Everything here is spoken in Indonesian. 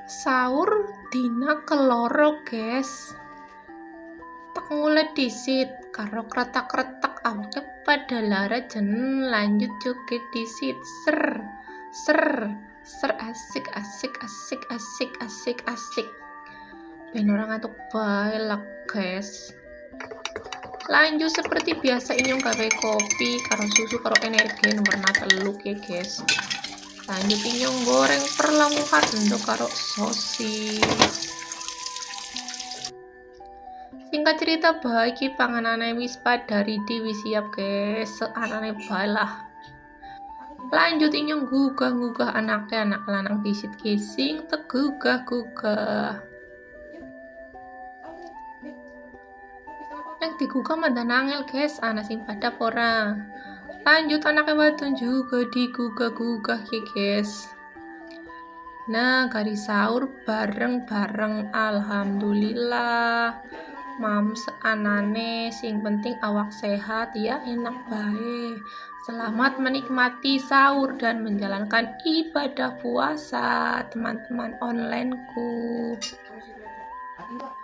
Sahur dina keloro, guys. Tak mulai disit karo kretak-kretak awake pada lara jen lanjut joget disit ser asik ben orang ngantuk bae lah, guys. Lanjut seperti biasa inyong gawe kopi karo susu karo energen warna teluk ya, guys. Lanjut inyong goreng perlamuhan endok karo sosis. Singkat cerita baiki panganane wis padari wis siap, guys. Seanane bae lah. Lanjut inyong gugah anaknya anak lanang disit gesing tegugah. Yang digugah mandan angel, guys, anak sing pada pora. Lanjut anaknya wadon juga digugah ya, guys. Nah, garis sahur bareng-bareng alhamdulillah. Mam seanane sing penting awak sehat ya, enak baik. Selamat menikmati sahur dan menjalankan ibadah puasa teman-teman onlineku.